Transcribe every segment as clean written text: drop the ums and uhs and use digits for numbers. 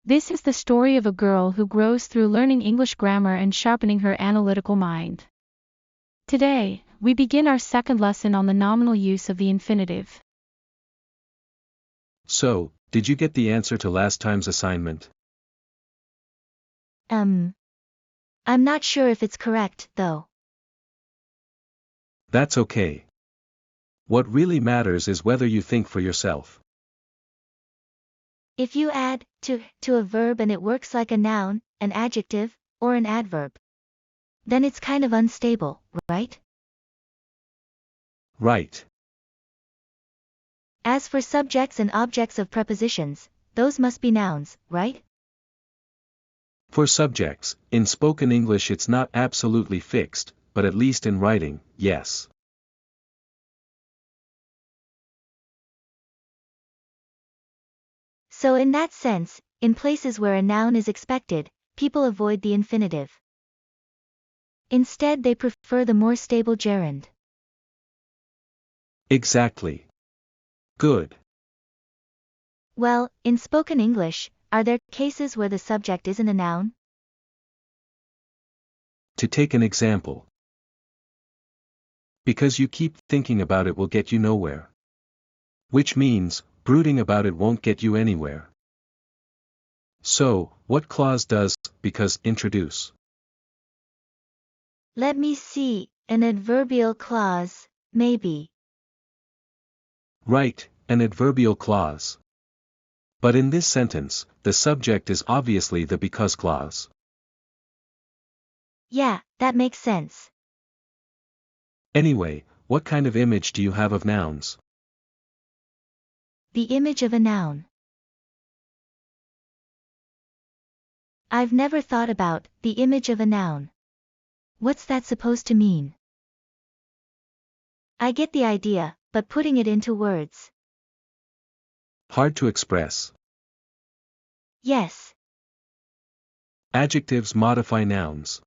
This is the story of a girl who grows through learning English grammar and sharpening her analytical mind. Today, we begin our second lesson on the nominal use of the infinitive. So, did you get the answer to last time's assignment? I'm not sure if it's correct, though. That's okay. What really matters is whether you think for yourself. If you add to a verb and it works like a noun, an adjective, or an adverb, then it's kind of unstable, right? Right. As for subjects and objects of prepositions, those must be nouns, right? For subjects, in spoken English it's not absolutely fixed, but at least in writing, yes. So in that sense, in places where a noun is expected, people avoid the infinitive. Instead they prefer the more stable gerund. Exactly. Good. Well, in spoken English, are there cases where the subject isn't a noun? To take an example. Because you keep thinking about it will get you nowhere. Which means, brooding about it won't get you anywhere. So, what clause does because introduce? Let me see, an adverbial clause, maybe. Right, an adverbial clause. But in this sentence, the subject is obviously the because clause. Yeah, that makes sense. Anyway, what kind of image do you have of nouns? The image of a noun. I've never thought about the image of a noun. What's that supposed to mean? I get the idea, but putting it into words. Hard to express. Yes. Adjectives modify nouns.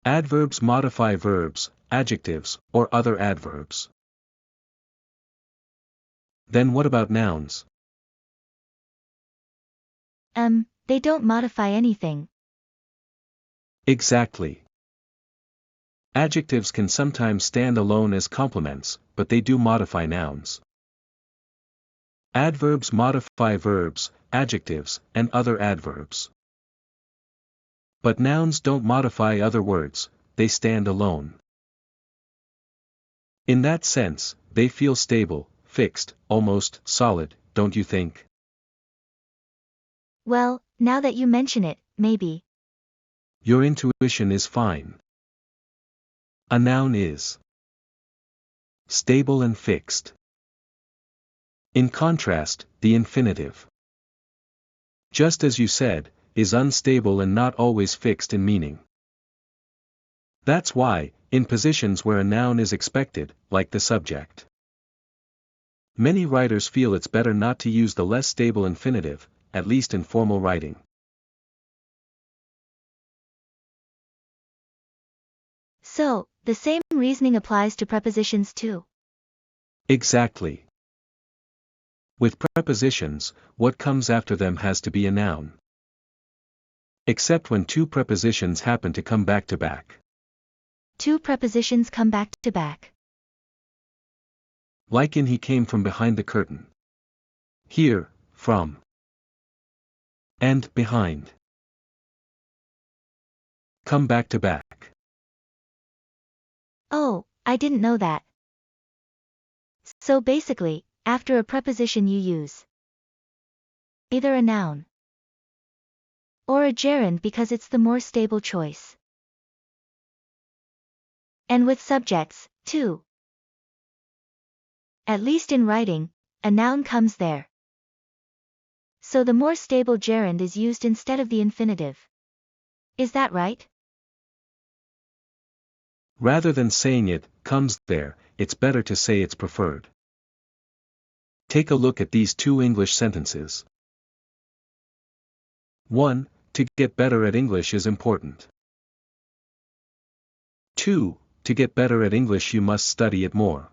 Adverbs modify verbs, adjectives, or other adverbs. Then what about nouns? They don't modify anything. Exactly. Adjectives can sometimes stand alone as complements, but they do modify nouns. Adverbs modify verbs, adjectives, and other adverbs. But nouns don't modify other words, they stand alone. In that sense, they feel stable, fixed, almost solid, don't you think? Well, now that you mention it, maybe. Your intuition is fine. A noun is stable and fixed. In contrast, the infinitive, just as you said, is unstable and not always fixed in meaning. That's why, in positions where a noun is expected, like the subject, many writers feel it's better not to use the less stable infinitive, at least in formal writing. So, the same reasoning applies to prepositions too. Exactly. With prepositions, what comes after them has to be a noun. Except when two prepositions happen to come back to back. Two prepositions come back to back. Like in he came from behind the curtain. Here, from. And behind. Come back to back. Oh, I didn't know that. So basically, after a preposition you use either a noun or a gerund because it's the more stable choice. And with subjects, too. At least in writing, a noun comes there. So the more stable gerund is used instead of the infinitive. Is that right? Rather than saying it comes there, it's better to say it's preferred. Take a look at these two English sentences. 1. To get better at English is important. 2. To get better at English you must study it more.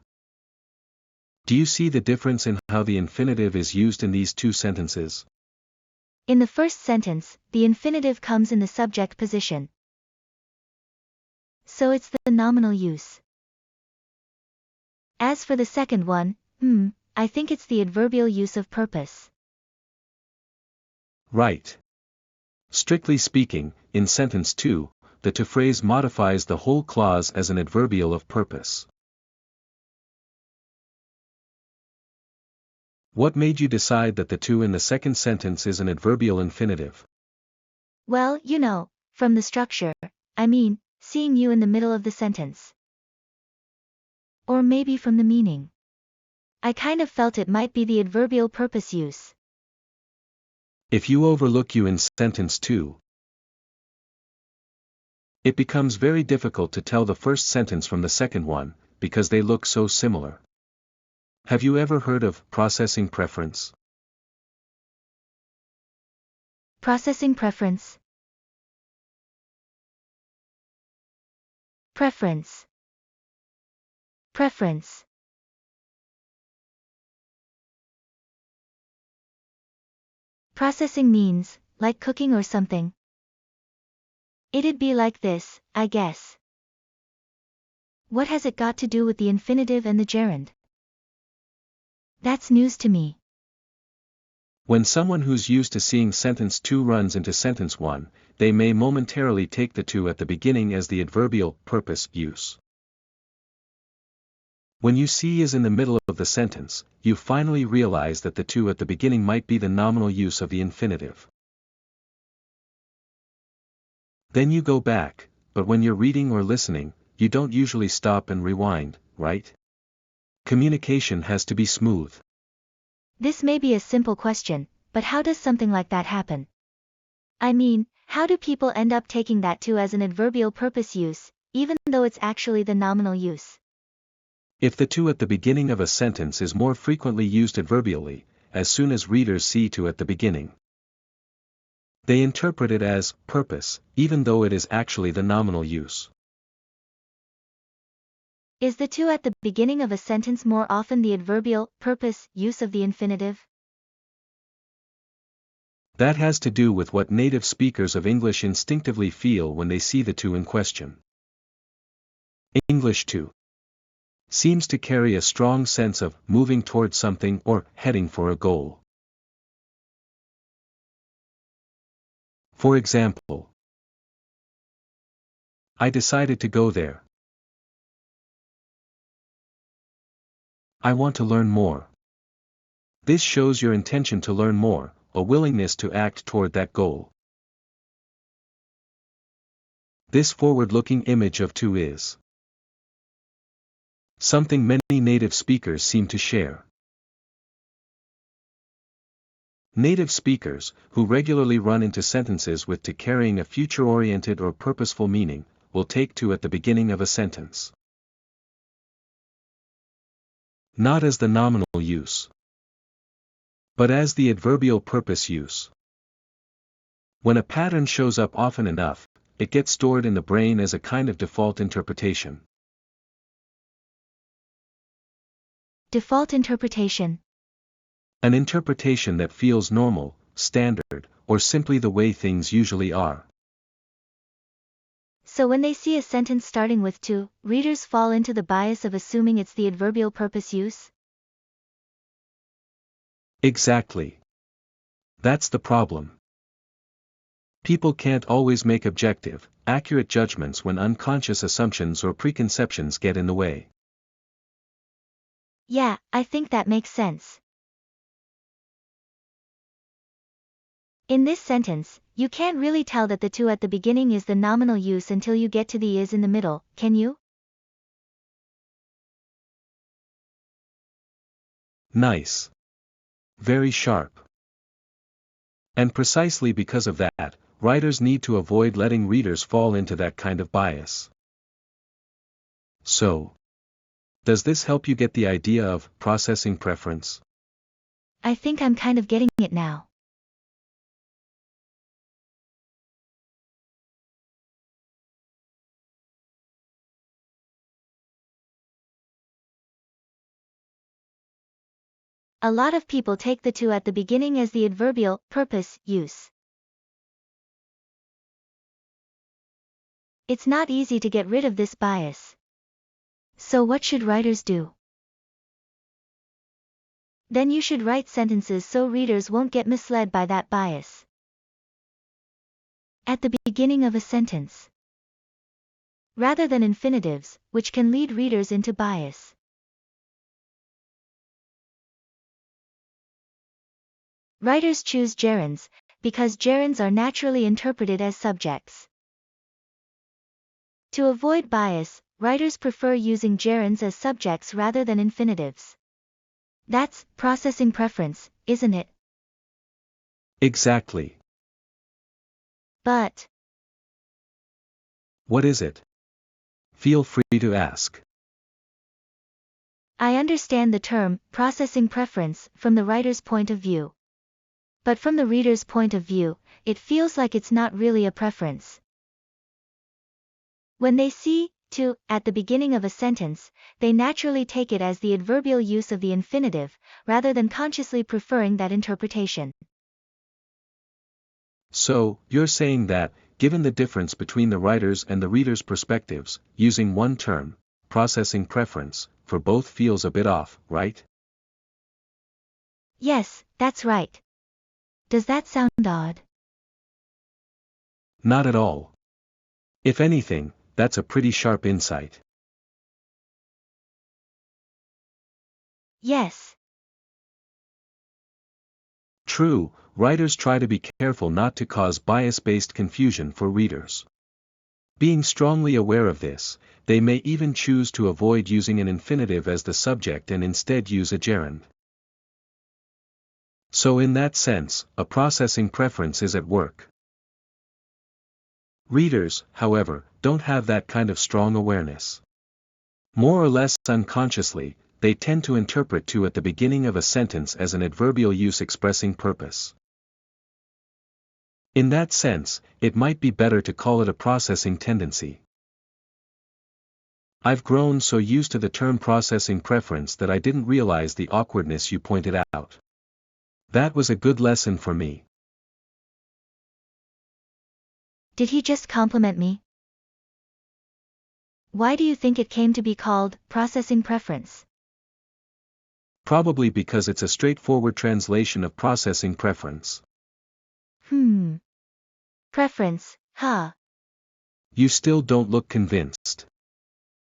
Do you see the difference in how the infinitive is used in these two sentences? In the first sentence, the infinitive comes in the subject position. So it's the nominal use. As for the second one, I think it's the adverbial use of purpose. Right. Strictly speaking, in sentence 2, the to phrase modifies the whole clause as an adverbial of purpose. What made you decide that the to in the second sentence is an adverbial infinitive? Well, from the structure, seeing you in the middle of the sentence. Or maybe from the meaning. I kind of felt it might be the adverbial purpose use. If you overlook you in sentence 2, it becomes very difficult to tell the first sentence from the second one, because they look so similar. Have you ever heard of processing preference? Processing preference. Preference. Preference. Processing means, like cooking or something. It'd be like this, I guess. What has it got to do with the infinitive and the gerund? That's news to me. When someone who's used to seeing sentence 2 runs into sentence 1, they may momentarily take the to at the beginning as the adverbial purpose use. When you see is in the middle of the sentence, you finally realize that the to at the beginning might be the nominal use of the infinitive. Then you go back, but when you're reading or listening, you don't usually stop and rewind, right? Communication has to be smooth. This may be a simple question, but how does something like that happen? How do people end up taking that to as an adverbial purpose use, even though it's actually the nominal use? If the to at the beginning of a sentence is more frequently used adverbially, as soon as readers see to at the beginning, they interpret it as purpose, even though it is actually the nominal use. Is the to at the beginning of a sentence more often the adverbial purpose use of the infinitive? That has to do with what native speakers of English instinctively feel when they see the to in question. English to seems to carry a strong sense of moving towards something or heading for a goal. For example, I decided to go there. I want to learn more. This shows your intention to learn more, a willingness to act toward that goal. This forward-looking image of to is something many native speakers seem to share. Native speakers, who regularly run into sentences with to carrying a future-oriented or purposeful meaning, will take to at the beginning of a sentence. Not as the nominal use, but as the adverbial purpose use. When a pattern shows up often enough, it gets stored in the brain as a kind of default interpretation. Default interpretation. An interpretation that feels normal, standard, or simply the way things usually are. So when they see a sentence starting with to, readers fall into the bias of assuming it's the adverbial purpose use? Exactly. That's the problem. People can't always make objective, accurate judgments when unconscious assumptions or preconceptions get in the way. Yeah, I think that makes sense. In this sentence, you can't really tell that the to at the beginning is the nominal use until you get to the is in the middle, can you? Nice. Very sharp. And precisely because of that, writers need to avoid letting readers fall into that kind of bias. So, does this help you get the idea of processing preference? I think I'm kind of getting it now. A lot of people take the to at the beginning as the adverbial purpose use. It's not easy to get rid of this bias. So what should writers do? Then you should write sentences so readers won't get misled by that bias. At the beginning of a sentence, rather than infinitives, which can lead readers into bias. Writers choose gerunds, because gerunds are naturally interpreted as subjects. To avoid bias, writers prefer using gerunds as subjects rather than infinitives. That's processing preference, isn't it? Exactly. But what is it? Feel free to ask. I understand the term processing preference from the writer's point of view. But from the reader's point of view, it feels like it's not really a preference. When they see to at the beginning of a sentence, they naturally take it as the adverbial use of the infinitive, rather than consciously preferring that interpretation. So, you're saying that, given the difference between the writer's and the reader's perspectives, using one term, processing preference, for both feels a bit off, right? Yes, that's right. Does that sound odd? Not at all. If anything, that's a pretty sharp insight. Yes. True, writers try to be careful not to cause bias-based confusion for readers. Being strongly aware of this, they may even choose to avoid using an infinitive as the subject and instead use a gerund. So in that sense, a processing preference is at work. Readers, however, don't have that kind of strong awareness. More or less unconsciously, they tend to interpret to at the beginning of a sentence as an adverbial use expressing purpose. In that sense, it might be better to call it a processing tendency. I've grown so used to the term processing preference that I didn't realize the awkwardness you pointed out. That was a good lesson for me. Did he just compliment me? Why do you think it came to be called processing preference? Probably because it's a straightforward translation of processing preference. Preference, huh? You still don't look convinced.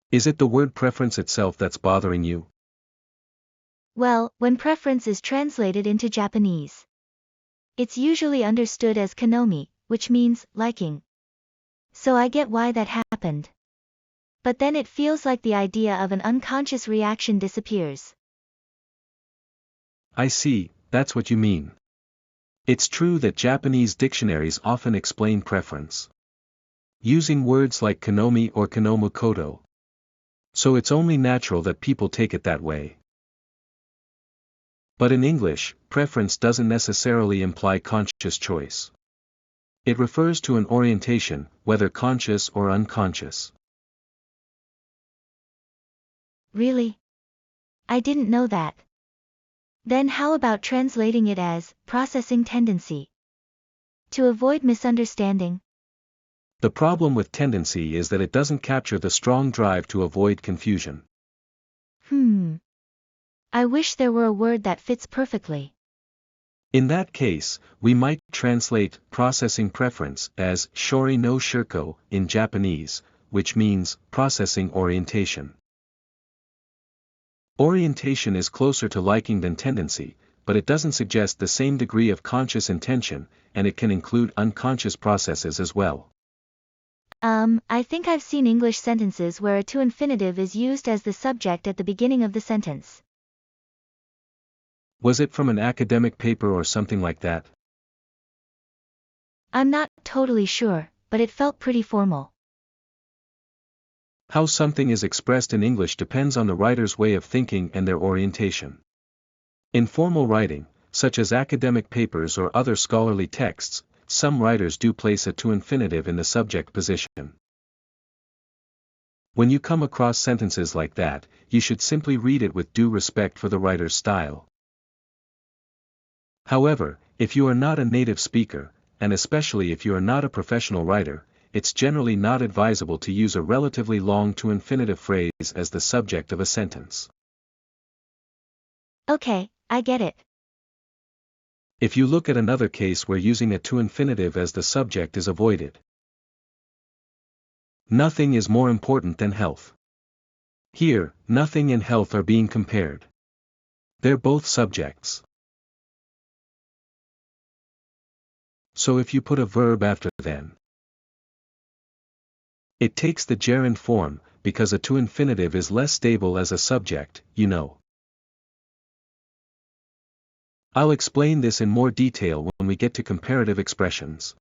Is it the word preference itself that's bothering you? Well, when preference is translated into Japanese, it's usually understood as kanomi, which means liking. So I get why that happened. But then it feels like the idea of an unconscious reaction disappears. I see, that's what you mean. It's true that Japanese dictionaries often explain preference using words like kanomi or kanomukoto. So it's only natural that people take it that way. But in English, preference doesn't necessarily imply conscious choice. It refers to an orientation, whether conscious or unconscious. Really? I didn't know that. Then how about translating it as processing tendency? To avoid misunderstanding. The problem with tendency is that it doesn't capture the strong drive to avoid confusion. I wish there were a word that fits perfectly. In that case, we might translate processing preference as shori no shirko in Japanese, which means processing orientation. Orientation is closer to liking than tendency, but it doesn't suggest the same degree of conscious intention, and it can include unconscious processes as well. I think I've seen English sentences where a to infinitive is used as the subject at the beginning of the sentence. Was it from an academic paper or something like that? I'm not totally sure, but it felt pretty formal. How something is expressed in English depends on the writer's way of thinking and their orientation. In formal writing, such as academic papers or other scholarly texts, some writers do place a to infinitive in the subject position. When you come across sentences like that, you should simply read it with due respect for the writer's style. However, if you are not a native speaker, and especially if you are not a professional writer, it's generally not advisable to use a relatively long to infinitive phrase as the subject of a sentence. Okay, I get it. If you look at another case where using a to infinitive as the subject is avoided. Nothing is more important than health. Here, nothing and health are being compared. They're both subjects. So if you put a verb after then, it takes the gerund form, because a to infinitive is less stable as a subject, you know. I'll explain this in more detail when we get to comparative expressions.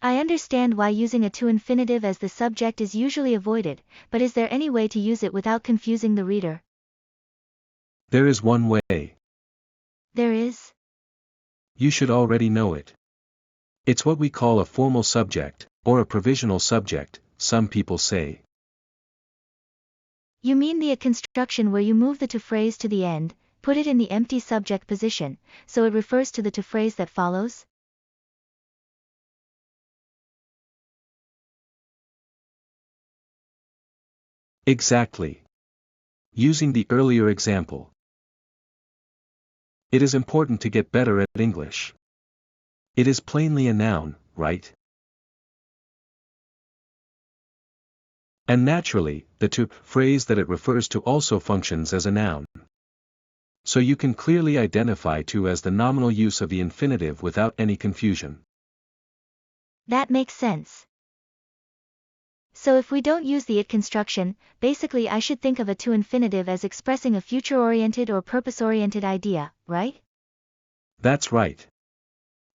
I understand why using a to infinitive as the subject is usually avoided, but is there any way to use it without confusing the reader? There is one way. There is? You should already know it. It's what we call a formal subject, or a provisional subject, some people say. You mean the construction where you move the to phrase to the end, put it in the empty subject position, so it refers to the to phrase that follows? Exactly. Using the earlier example. It is important to get better at English. It is plainly a noun, right? And naturally, the to phrase that it refers to also functions as a noun. So you can clearly identify to as the nominal use of the infinitive without any confusion. That makes sense. So if we don't use the it construction, basically I should think of a to infinitive as expressing a future-oriented or purpose-oriented idea, right? That's right.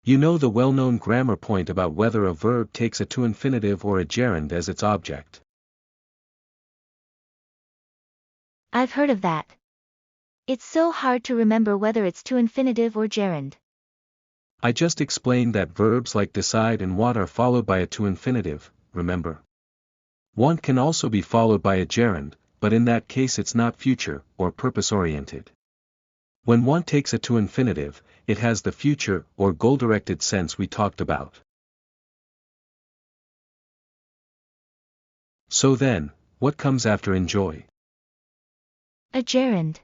You know the well-known grammar point about whether a verb takes a to infinitive or a gerund as its object. I've heard of that. It's so hard to remember whether it's to infinitive or gerund. I just explained that verbs like decide and want are followed by a to infinitive, remember? Want can also be followed by a gerund, but in that case it's not future or purpose-oriented. When want takes a to infinitive, it has the future or goal-directed sense we talked about. So then, what comes after enjoy? A gerund.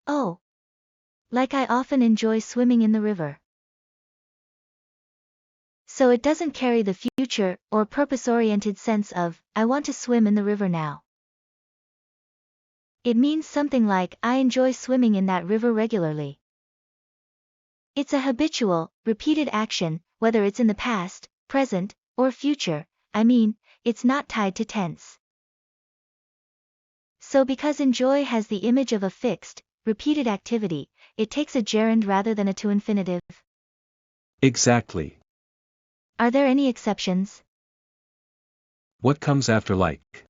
Oh. Like I often enjoy swimming in the river. So it doesn't carry the future or purpose-oriented sense of, I want to swim in the river now. It means something like, I enjoy swimming in that river regularly. It's a habitual, repeated action, whether it's in the past, present, or future, it's not tied to tense. So because enjoy has the image of a fixed, repeated activity, it takes a gerund rather than a to infinitive. Exactly. Are there any exceptions? What comes after like?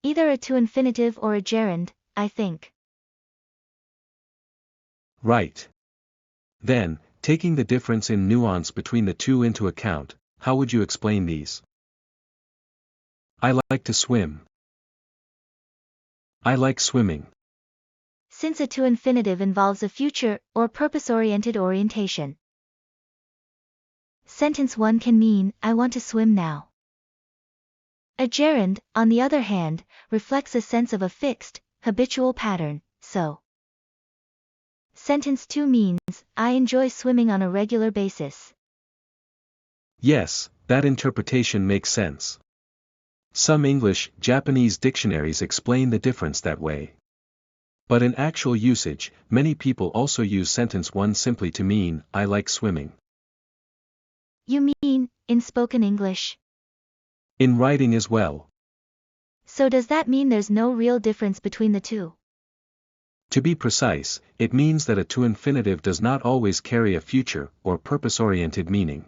Either a to infinitive or a gerund, I think. Right. Then, taking the difference in nuance between the two into account, how would you explain these? I like to swim. I like swimming. Since a to infinitive involves a future or purpose-oriented orientation. Sentence 1 can mean, I want to swim now. A gerund, on the other hand, reflects a sense of a fixed, habitual pattern, so. Sentence 2 means, I enjoy swimming on a regular basis. Yes, that interpretation makes sense. Some English, Japanese dictionaries explain the difference that way. But in actual usage, many people also use sentence 1 simply to mean, I like swimming. You mean, in spoken English? In writing as well. So does that mean there's no real difference between the two? To be precise, it means that a to infinitive does not always carry a future or purpose-oriented meaning.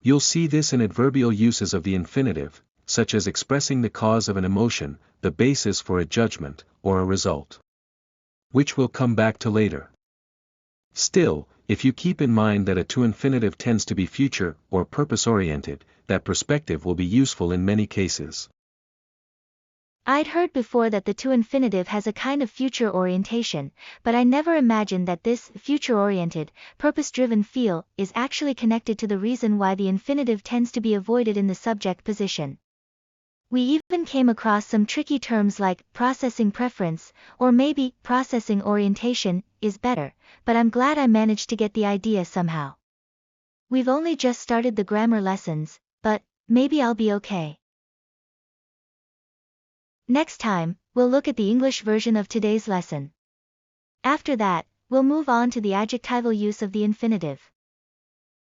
You'll see this in adverbial uses of the infinitive, such as expressing the cause of an emotion, the basis for a judgment, or a result. Which we'll come back to later. Still, if you keep in mind that a to infinitive tends to be future or purpose-oriented, that perspective will be useful in many cases. I'd heard before that the to infinitive has a kind of future orientation, but I never imagined that this future-oriented, purpose-driven feel is actually connected to the reason why the infinitive tends to be avoided in the subject position. We even came across some tricky terms like processing preference, or maybe processing orientation is better, but I'm glad I managed to get the idea somehow. We've only just started the grammar lessons, but maybe I'll be okay. Next time, we'll look at the English version of today's lesson. After that, we'll move on to the adjectival use of the infinitive.